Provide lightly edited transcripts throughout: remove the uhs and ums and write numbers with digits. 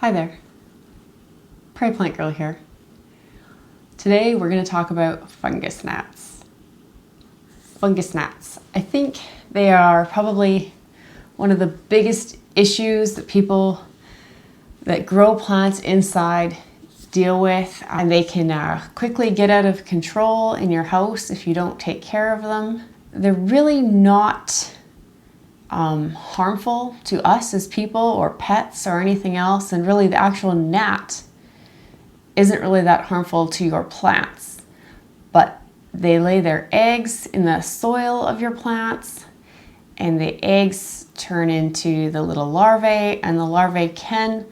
Hi there, Prairie Plant Girl here. Today we're going to talk about fungus gnats. Fungus gnats. I think they are probably one of the biggest issues that people that grow plants inside deal with, and they can quickly get out of control in your house if you don't take care of them. They're really not harmful to us as people or pets or anything else, and really the actual gnat isn't really that harmful to your plants, but they lay their eggs in the soil of your plants, and the eggs turn into the little larvae, and the larvae can,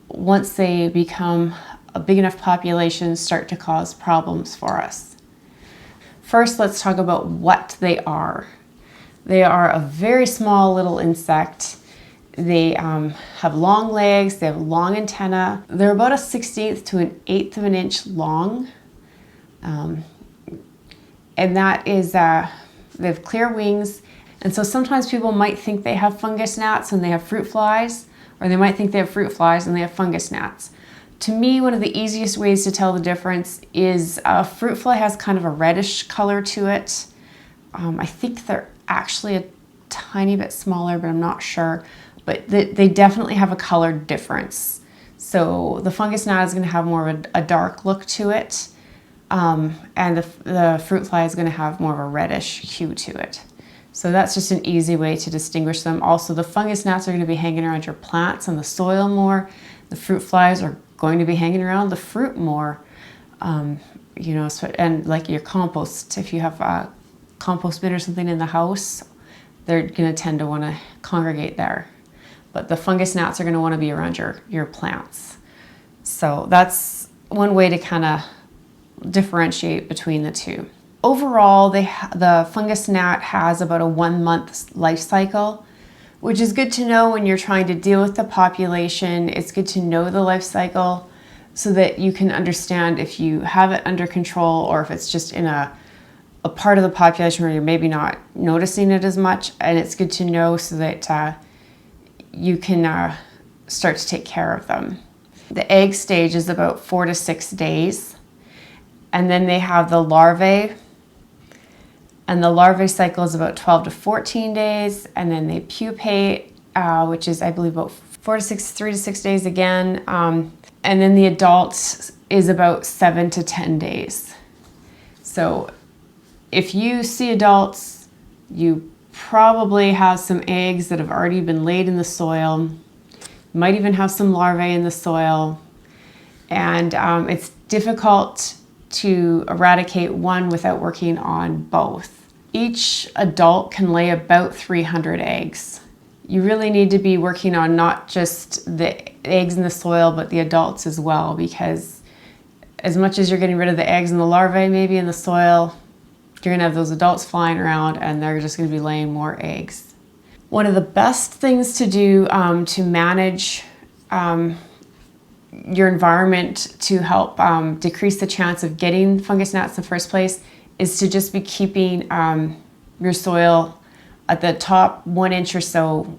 once they become a big enough population, start to cause problems for us. First, let's talk about what they are. They are a very small little insect. They have long legs, they have long antennae. They're about a 1/16 to an 1/8 of an inch long. And that is, they have clear wings. And so sometimes people might think they have fungus gnats when they have fruit flies, or they might think they have fruit flies and they have fungus gnats. To me, one of the easiest ways to tell the difference is a fruit fly has kind of a reddish color to it. I think they're actually a tiny bit smaller, but I'm not sure. But they definitely have a color difference. So the fungus gnat is going to have more of a dark look to it, and the fruit fly is going to have more of a reddish hue to it. So that's just an easy way to distinguish them. Also, the fungus gnats are going to be hanging around your plants on the soil more. The fruit flies are going to be hanging around the fruit more, and like your compost. If you have a compost bin or something in the house, they're going to tend to want to congregate there. But the fungus gnats are going to want to be around your plants. So that's one way to kind of differentiate between the two. Overall, the fungus gnat has about a 1-month life cycle, which is good to know when you're trying to deal with the population. It's good to know the life cycle so that you can understand if you have it under control or if it's just in a part of the population where you're maybe not noticing it as much. And it's good to know so that you can start to take care of them. The egg stage is about 4 to 6 days. And then they have the larvae. And the larvae cycle is about 12 to 14 days. And then they pupate, which is, I believe, about 3 to 6 days again. And then the adult is about 7 to 10 days. So if you see adults, you probably have some eggs that have already been laid in the soil. You might even have some larvae in the soil. And it's difficult to eradicate one without working on both. Each adult can lay about 300 eggs. You really need to be working on not just the eggs in the soil, but the adults as well, because as much as you're getting rid of the eggs and the larvae maybe in the soil, you're going to have those adults flying around and they're just going to be laying more eggs. One of the best things to do to manage your environment to help decrease the chance of getting fungus gnats in the first place is to just be keeping your soil at the top 1 inch or so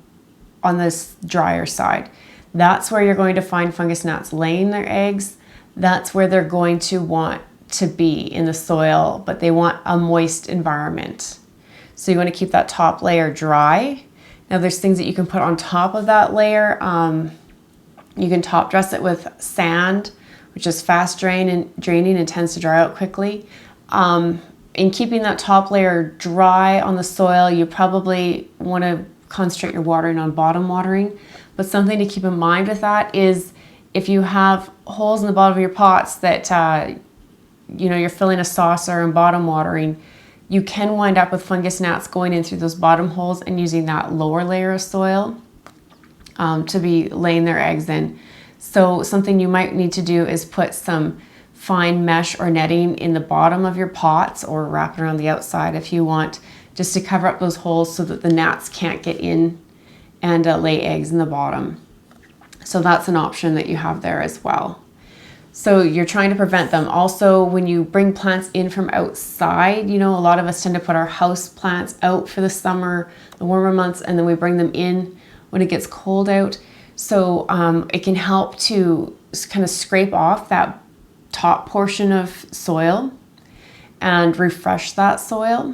on this drier side. That's where you're going to find fungus gnats laying their eggs. That's where they're going to want to be in the soil, but they want a moist environment. So you want to keep that top layer dry. Now there's things that you can put on top of that layer. You can top dress it with sand, which is fast draining and tends to dry out quickly. In keeping that top layer dry on the soil, you probably want to concentrate your watering on bottom watering. But something to keep in mind with that is if you have holes in the bottom of your pots that you're filling a saucer and bottom watering, you can wind up with fungus gnats going in through those bottom holes and using that lower layer of soil to be laying their eggs in. So something you might need to do is put some fine mesh or netting in the bottom of your pots or wrap it around the outside if you want, just to cover up those holes so that the gnats can't get in and lay eggs in the bottom. So that's an option that you have there as well. So you're trying to prevent them. Also, when you bring plants in from outside, a lot of us tend to put our house plants out for the summer, the warmer months, and then we bring them in when it gets cold out. So it can help to kind of scrape off that top portion of soil and refresh that soil.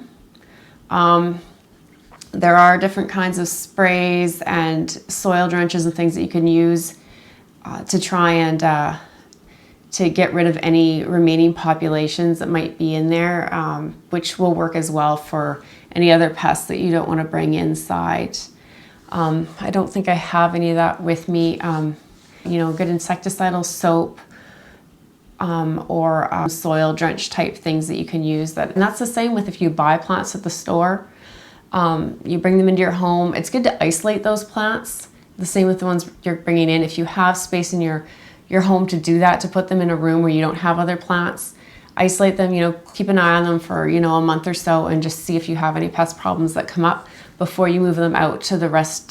There are different kinds of sprays and soil drenches and things that you can use to try and to get rid of any remaining populations that might be in there, which will work as well for any other pests that you don't want to bring inside. I don't think I have any of that with me. You know, good insecticidal soap or soil drench type things that you can use. And that's the same with if you buy plants at the store. You bring them into your home. It's good to isolate those plants. The same with the ones you're bringing in. If you have space in your home to do that, to put them in a room where you don't have other plants, isolate them, you know, keep an eye on them for, you know, a month or so and just see if you have any pest problems that come up before you move them out to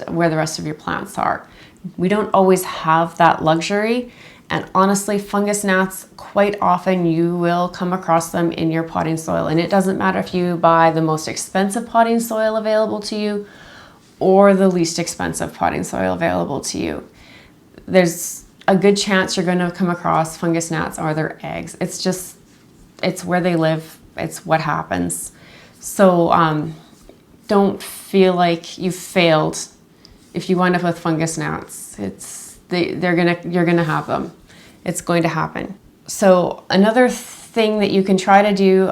where the rest of your plants are. We don't always have that luxury. And honestly, fungus gnats, quite often you will come across them in your potting soil. And it doesn't matter if you buy the most expensive potting soil available to you or the least expensive potting soil available to you. There's a good chance you're going to come across fungus gnats or their eggs. It's where they live. It's what happens. So don't feel like you've failed if you wind up with fungus gnats. You're gonna have them. It's going to happen. So another thing that you can try to do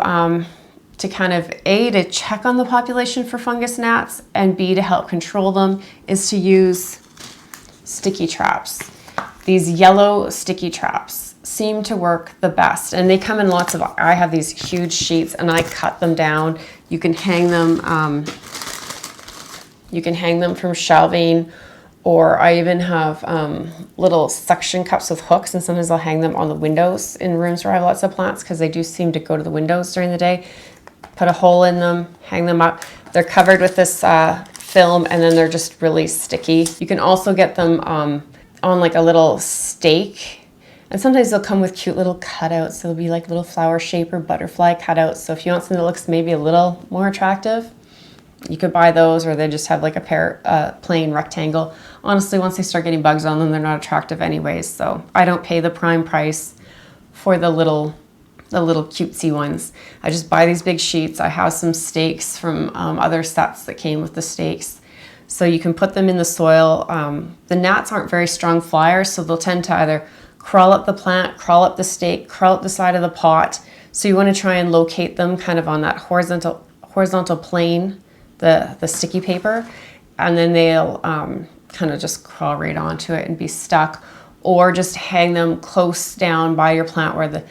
to kind of A, to check on the population for fungus gnats, and B, to help control them, is to use sticky traps. These yellow sticky traps seem to work the best, and they come in lots of, I have these huge sheets and I cut them down. You can hang them from shelving, or I even have little suction cups with hooks, and sometimes I'll hang them on the windows in rooms where I have lots of plants because they do seem to go to the windows during the day. Put a hole in them, hang them up. They're covered with this film, and then they're just really sticky. You can also get them on like a little stake, and sometimes they'll come with cute little cutouts. So they'll be like little flower shape or butterfly cutouts. So if you want something that looks maybe a little more attractive, you could buy those, or they just have like a plain rectangle. Honestly, once they start getting bugs on them, they're not attractive anyways. So I don't pay the prime price for the little cutesy ones. I just buy these big sheets. I have some stakes from other sets that came with the stakes. So you can put them in the soil. The gnats aren't very strong flyers, so they'll tend to either crawl up the plant, crawl up the stake, crawl up the side of the pot. So you want to try and locate them kind of on that horizontal plane, the sticky paper, and then they'll kind of just crawl right onto it and be stuck, or just hang them close down by your plant where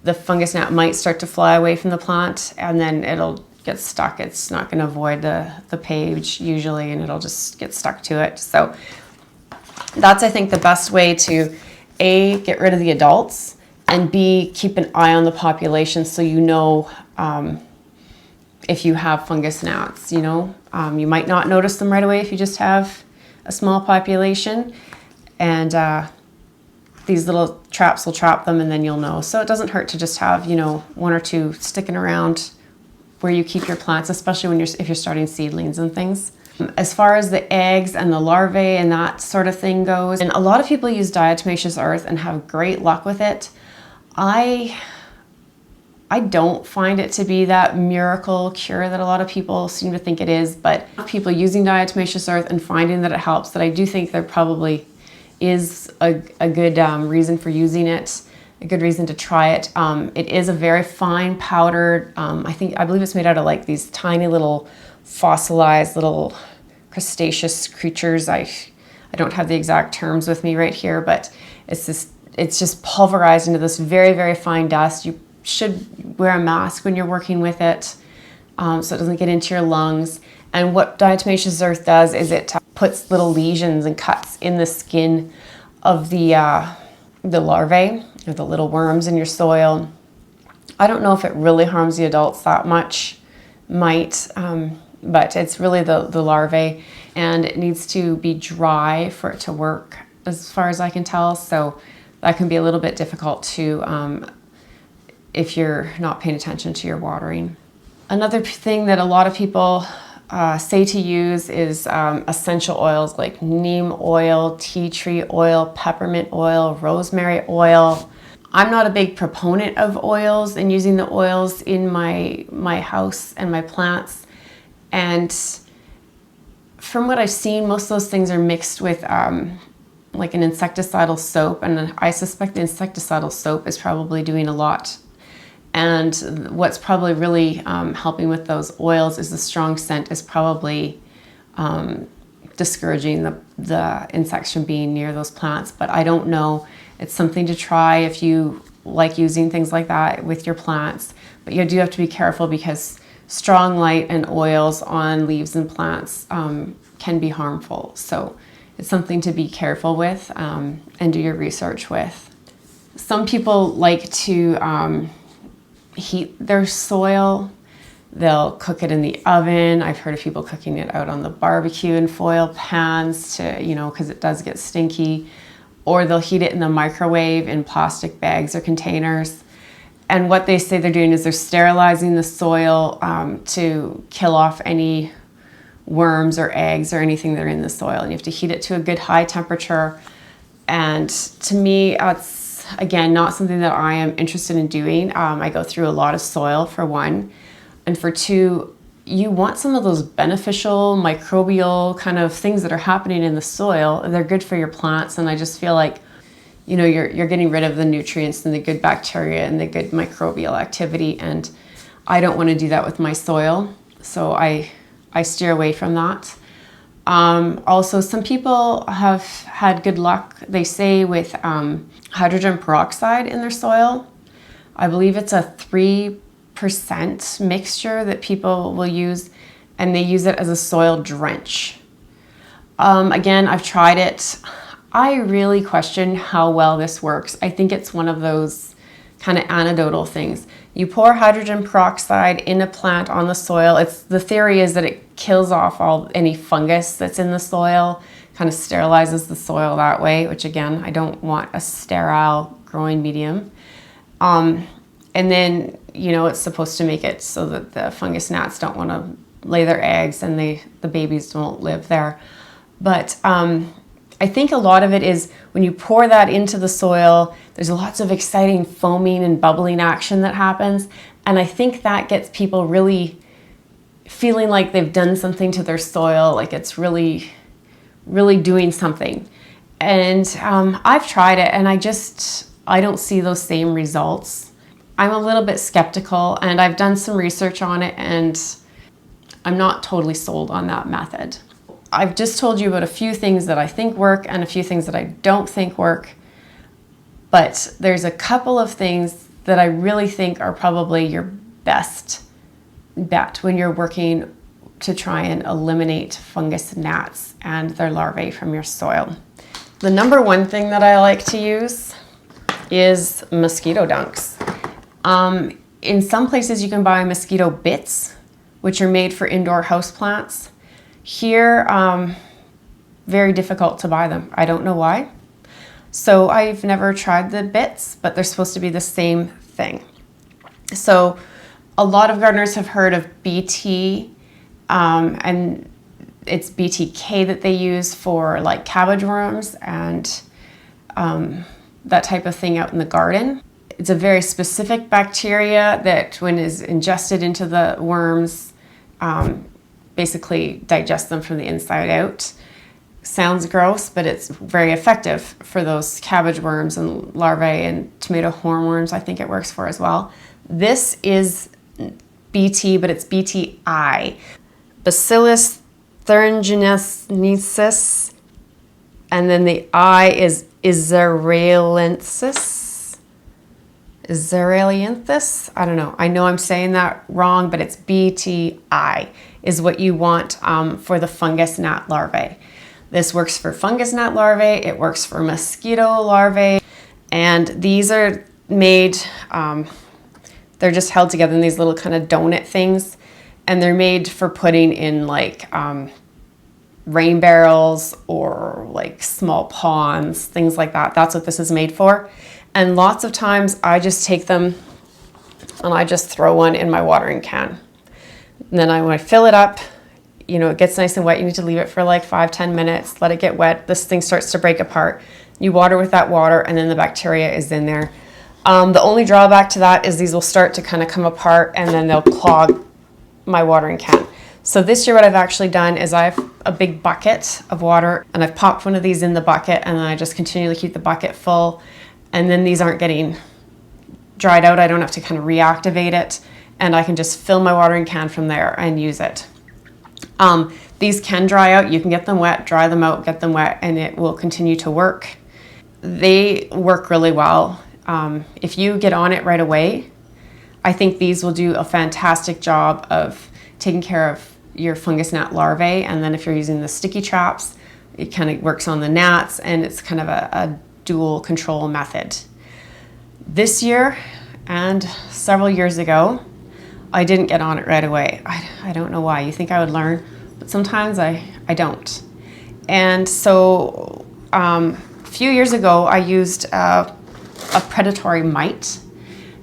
the fungus gnat might start to fly away from the plant, and then it'll get stuck. It's not going to avoid the page usually, and it'll just get stuck to it. So that's, I think, the best way to A, get rid of the adults, and B, keep an eye on the population so you know if you have fungus gnats. You know, you might not notice them right away if you just have a small population, and these little traps will trap them, and then you'll know. So it doesn't hurt to just have, you know, one or two sticking around where you keep your plants, especially if you're starting seedlings and things. As far as the eggs and the larvae and that sort of thing goes, and a lot of people use diatomaceous earth and have great luck with it. I don't find it to be that miracle cure that a lot of people seem to think it is, but people using diatomaceous earth and finding that it helps, that I do think there probably is a good reason for using it, a good reason to try it. It is a very fine powdered, I believe it's made out of like these tiny little fossilized little crustaceous creatures. I don't have the exact terms with me right here, but it's just pulverized into this very, very fine dust. You should wear a mask when you're working with it, so it doesn't get into your lungs. And what diatomaceous earth does is it puts little lesions and cuts in the skin of the larvae, or the little worms in your soil. I don't know if it really harms the adults that much, but it's really the larvae, and it needs to be dry for it to work, as far as I can tell. So that can be a little bit difficult to if you're not paying attention to your watering. Another thing that a lot of people say to use is essential oils like neem oil, tea tree oil, peppermint oil, rosemary oil. I'm not a big proponent of oils and using the oils in my house and my plants. And from what I've seen, most of those things are mixed with like an insecticidal soap, and I suspect the insecticidal soap is probably doing a lot. And what's probably really helping with those oils is the strong scent is probably discouraging the insects from being near those plants. But I don't know. It's something to try if you like using things like that with your plants. But you do have to be careful because strong light and oils on leaves and plants can be harmful. So it's something to be careful with and do your research with. Some people like to heat their soil. They'll cook it in the oven. I've heard of people cooking it out on the barbecue in foil pans to, because it does get stinky. Or they'll heat it in the microwave in plastic bags or containers. And what they say they're doing is they're sterilizing the soil to kill off any worms or eggs or anything that are in the soil. And you have to heat it to a good high temperature. And to me, it's, again, not something that I am interested in doing. I go through a lot of soil, for one. And for two, you want some of those beneficial microbial kind of things that are happening in the soil. They're good for your plants. And I just feel like, you're getting rid of the nutrients and the good bacteria and the good microbial activity. And I don't want to do that with my soil. So I steer away from that. Also, some people have had good luck, they say, with hydrogen peroxide in their soil. I believe it's a 3% mixture that people will use, and they use it as a soil drench. Again, I've tried it. I really question how well this works. I think it's one of those kind of anecdotal things. You pour hydrogen peroxide in a plant on the soil. The theory is that it kills off any fungus that's in the soil, kind of sterilizes the soil that way, which again, I don't want a sterile growing medium. And then, it's supposed to make it so that the fungus gnats don't want to lay their eggs and the babies don't live there. But I think a lot of it is when you pour that into the soil, there's lots of exciting foaming and bubbling action that happens. And I think that gets people really feeling like they've done something to their soil, like it's really, really doing something. And I've tried it and I don't see those same results. I'm a little bit skeptical, and I've done some research on it, and I'm not totally sold on that method. I've just told you about a few things that I think work and a few things that I don't think work. But there's a couple of things that I really think are probably your best bet when you're working to try and eliminate fungus gnats and their larvae from your soil. The number one thing that I like to use is Mosquito Dunks. In some places you can buy mosquito bits, which are made for indoor houseplants. Here, very difficult to buy them. I don't know why. So I've never tried the bits, but they're supposed to be the same thing. So a lot of gardeners have heard of BT, and it's BTK that they use for like cabbage worms and that type of thing out in the garden. It's a very specific bacteria that when is ingested into the worms, basically digest them from the inside out. Sounds gross, but it's very effective for those cabbage worms and larvae and tomato hornworms. I think it works for as well. This is BT, but it's BTI. Bacillus thuringiensis, and then the I is Israelensis. Israelensis? I don't know. I know I'm saying that wrong, but it's BTI is what you want for the fungus gnat larvae. This works for fungus gnat larvae. It works for mosquito larvae. And these are made, they're just held together in these little kind of donut things. And they're made for putting in like rain barrels or like small ponds, things like that. That's what this is made for. And lots of times I just take them and I just throw one in my watering can. And then when I fill it up, you know, it gets nice and wet, you need to leave it for like 5-10 minutes, let it get wet. This thing starts to break apart. You water with that water, and then the bacteria is in there. The only drawback to that is these will start to kind of come apart, and then they'll clog my watering can. So this year what I've actually done is I have a big bucket of water, and I've popped one of these in the bucket, and then I just continually keep the bucket full, and then these aren't getting dried out. I don't have to kind of reactivate it, and I can just fill my watering can from there and use it. These can dry out. You can get them wet, dry them out, get them wet, and it will continue to work. They work really well. If you get on it right away, I think these will do a fantastic job of taking care of your fungus gnat larvae. And then if you're using the sticky traps, it kind of works on the gnats, and it's kind of a dual control method. This year and several years ago, I didn't get on it right away. I don't know why. You think I would learn, but sometimes I don't. And so a few years ago, I used a predatory mite,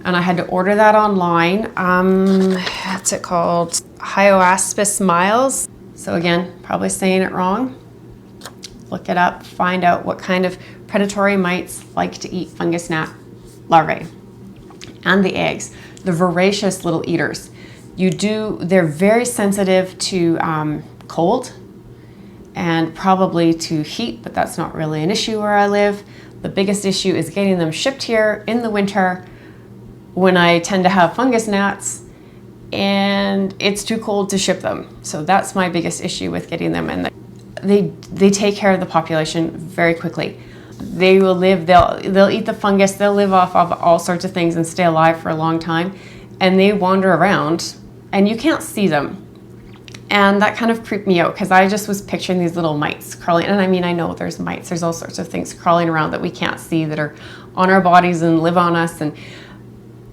and I had to order that online. What's it called? Hyoaspis miles. So again, probably saying it wrong. Look it up, find out what kind of predatory mites like to eat fungus gnat larvae and the eggs. The voracious little eaters. They're very sensitive to cold and probably to heat, but that's not really an issue where I live. The biggest issue is getting them shipped here in the winter when I tend to have fungus gnats and it's too cold to ship them. So that's my biggest issue with getting them. And they take care of the population very quickly. They will live, they'll eat the fungus, they'll live off of all sorts of things and stay alive for a long time. And they wander around and you can't see them. And that kind of creeped me out because I just was picturing these little mites crawling. And I mean, I know there's mites, there's all sorts of things crawling around that we can't see that are on our bodies and live on us.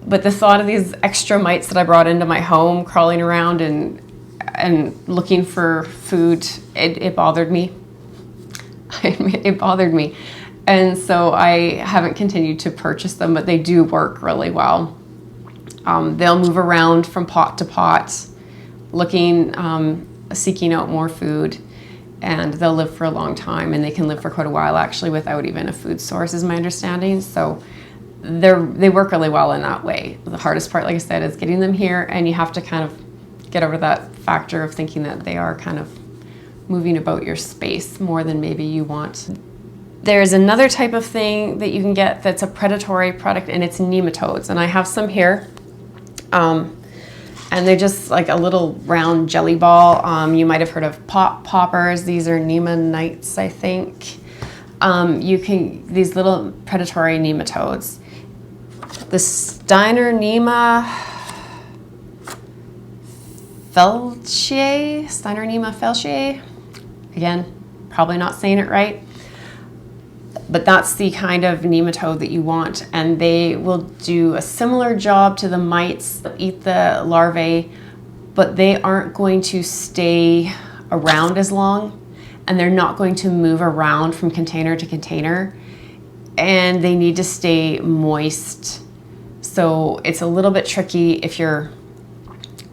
But the thought of these extra mites that I brought into my home crawling around and looking for food, it bothered me. It bothered me. And so I haven't continued to purchase them, but they do work really well. They'll move around from pot to pot, looking, seeking out more food, and they'll live for a long time, and they can live for quite a while actually without even a food source, is my understanding. So they work really well in that way. The hardest part, like I said, is getting them here, and you have to kind of get over that factor of thinking that they are kind of moving about your space more than maybe you want. There's another type of thing that you can get that's a predatory product, and it's nematodes, and I have some here. And they're just like a little round jelly ball. You might have heard of poppers. These are Nema, I think. These little predatory nematodes. The Steiner Nema felchiae. Again, probably not saying it right. But that's the kind of nematode that you want, and they will do a similar job to the mites, eat the larvae, but they aren't going to stay around as long, and they're not going to move around from container to container, and they need to stay moist. So it's a little bit tricky if you're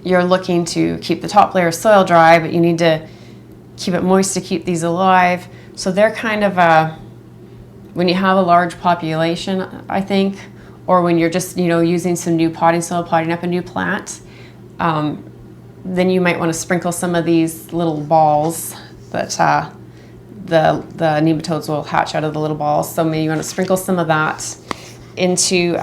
looking to keep the top layer of soil dry, but you need to keep it moist to keep these alive. So they're kind of when you have a large population, I think, or when you're just, using some new potting soil, potting up a new plant, then you might want to sprinkle some of these little balls that the nematodes will hatch out of the little balls. So maybe you want to sprinkle some of that into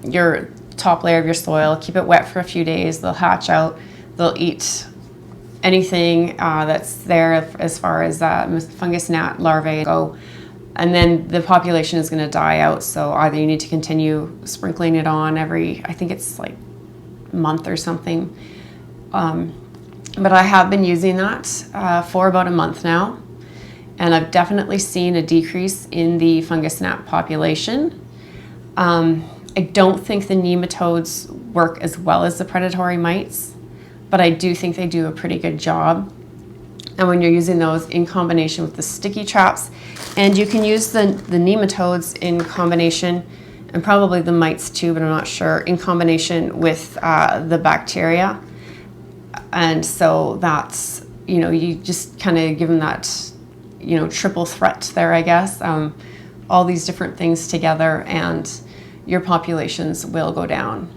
your top layer of your soil, keep it wet for a few days, they'll hatch out, they'll eat anything that's there as far as fungus gnat larvae go. And then the population is going to die out, so either you need to continue sprinkling it on every, I think it's like month or something. But I have been using that for about a month now, and I've definitely seen a decrease in the fungus gnat population. I don't think the nematodes work as well as the predatory mites, but I do think they do a pretty good job. And when you're using those in combination with the sticky traps, and you can use the nematodes in combination, and probably the mites too, but I'm not sure, in combination with the bacteria. And so that's, you know, you just kind of give them that, you know, triple threat there, I guess. All these different things together, and your populations will go down.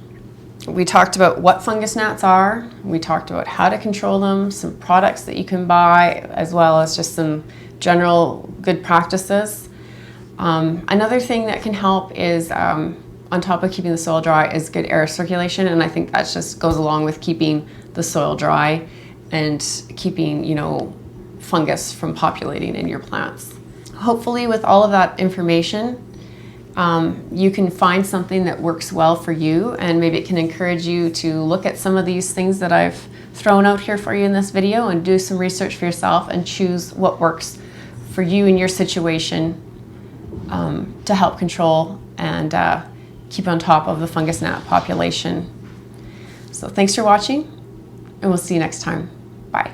We talked about what fungus gnats are. We talked about how to control them, some products that you can buy, as well as just some general good practices. Another thing that can help is, on top of keeping the soil dry, is good air circulation, and I think that just goes along with keeping the soil dry and keeping, you know, fungus from populating in your plants. Hopefully with all of that information, you can find something that works well for you, and maybe it can encourage you to look at some of these things that I've thrown out here for you in this video and do some research for yourself and choose what works for you in your situation, to help control and keep on top of the fungus gnat population. So thanks for watching, and we'll see you next time. Bye.